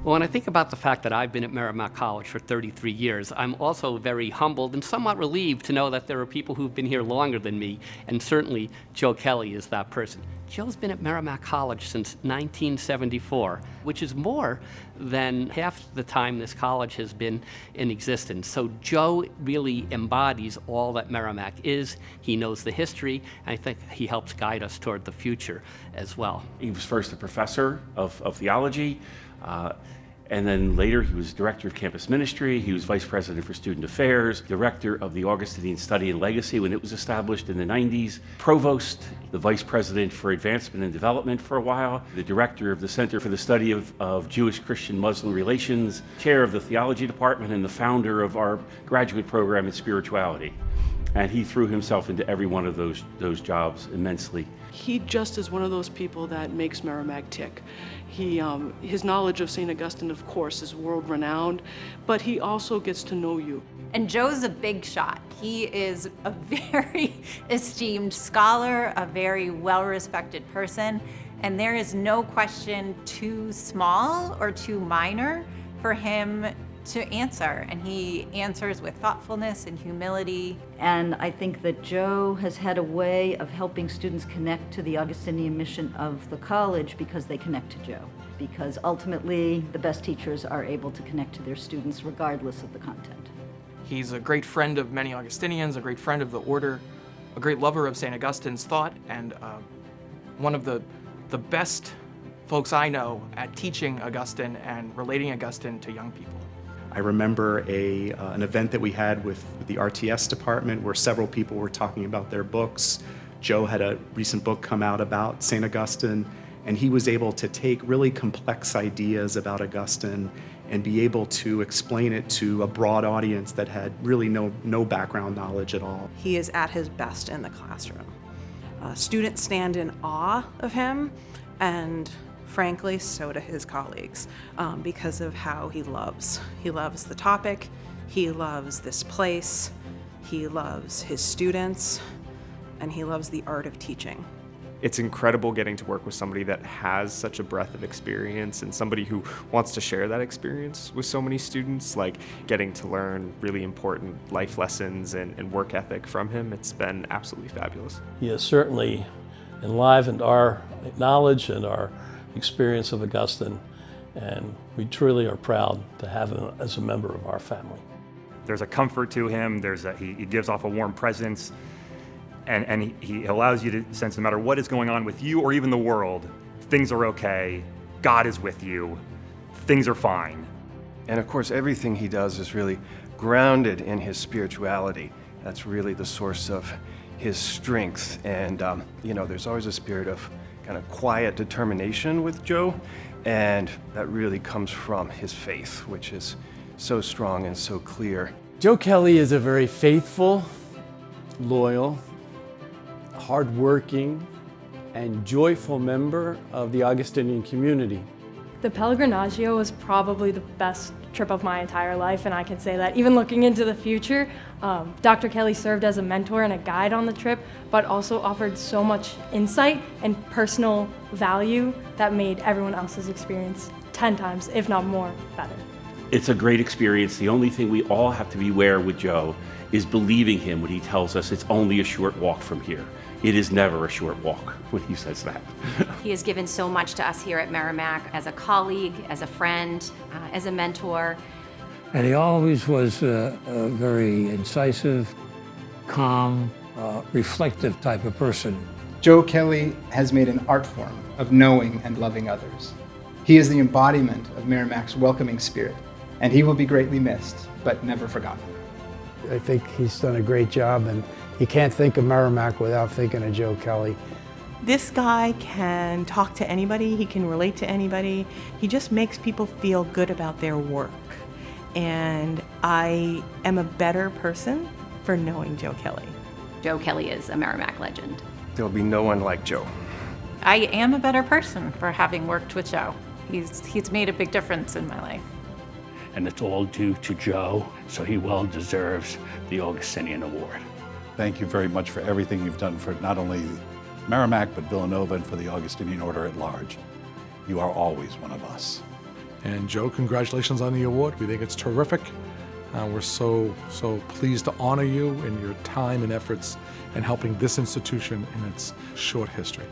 Well, when I think about the fact that I've been at Merrimack College for 33 years, I'm also very humbled and somewhat relieved to know that there are people who've been here longer than me, and certainly Joe Kelley is that person. Joe's been at Merrimack College since 1974, which is more than half the time this college has been in existence. So Joe really embodies all that Merrimack is. He knows the history, and I think he helps guide us toward the future as well. He was first a professor of theology, and then later he was director of campus ministry. He was vice president for student affairs, director of the Augustine Study and Legacy when it was established in the 90s, provost, the vice president for advancement and development for a while, the director of the Center for the Study of Jewish Christian Muslim Relations, chair of the theology department, and the founder of our graduate program in spirituality. And he threw himself into every one of those jobs immensely. He just is one of those people that makes Merrimack tick. His knowledge of St. Augustine, of course, is world-renowned, but he also gets to know you. And Joe's a big shot. He is a very esteemed scholar, a very well-respected person, and there is no question too small or too minor for him to answer, and he answers with thoughtfulness and humility. And I think that Joe has had a way of helping students connect to the Augustinian mission of the college because they connect to Joe. Because ultimately, the best teachers are able to connect to their students regardless of the content. He's a great friend of many Augustinians, a great friend of the order, a great lover of St. Augustine's thought, and one of the best folks I know at teaching Augustine and relating Augustine to young people. I remember an event that we had with the RTS department where several people were talking about their books. Joe had a recent book come out about St. Augustine, and he was able to take really complex ideas about Augustine and be able to explain it to a broad audience that had really no background knowledge at all. He is at his best in the classroom. Students stand in awe of him, and frankly, so do his colleagues, because of how he loves. He loves the topic, he loves this place, he loves his students, and he loves the art of teaching. It's incredible getting to work with somebody that has such a breadth of experience and somebody who wants to share that experience with so many students, like getting to learn really important life lessons and work ethic from him. It's been absolutely fabulous. He has certainly enlivened our knowledge and our experience of Augustine, and we truly are proud to have him as a member of our family. There's a comfort to him, he gives off a warm presence, and he allows you to sense no matter what is going on with you or even the world, things are okay, God is with you, things are fine. And of course, everything he does is really grounded in his spirituality. That's really the source of his strength, and there's always a spirit of kind of quiet determination with Joe, and that really comes from his faith, which is so strong and so clear. Joe Kelley is a very faithful, loyal, hardworking, and joyful member of the Augustinian community. The Pellegrinagio was probably the best trip of my entire life, and I can say that even looking into the future, Dr. Kelley served as a mentor and a guide on the trip, but also offered so much insight and personal value that made everyone else's experience 10 times, if not more, better. It's a great experience. The only thing we all have to beware with Joe is believing him when he tells us it's only a short walk from here. It is never a short walk when he says that. He has given so much to us here at Merrimack as a colleague, as a friend, as a mentor. And he always was a very incisive, calm, reflective type of person. Joe Kelley has made an art form of knowing and loving others. He is the embodiment of Merrimack's welcoming spirit, and he will be greatly missed, but never forgotten. I think he's done a great job, and you can't think of Merrimack without thinking of Joe Kelley. This guy can talk to anybody, he can relate to anybody. He just makes people feel good about their work. And I am a better person for knowing Joe Kelley. Joe Kelley is a Merrimack legend. There'll be no one like Joe. I am a better person for having worked with Joe. He's made a big difference in my life. And it's all due to Joe, so he well deserves the Augustinian Award. Thank you very much for everything you've done for not only Merrimack, but Villanova and for the Augustinian Order at large. You are always one of us. And Joe, congratulations on the award. We think it's terrific. We're so pleased to honor you in your time and efforts in helping this institution in its short history.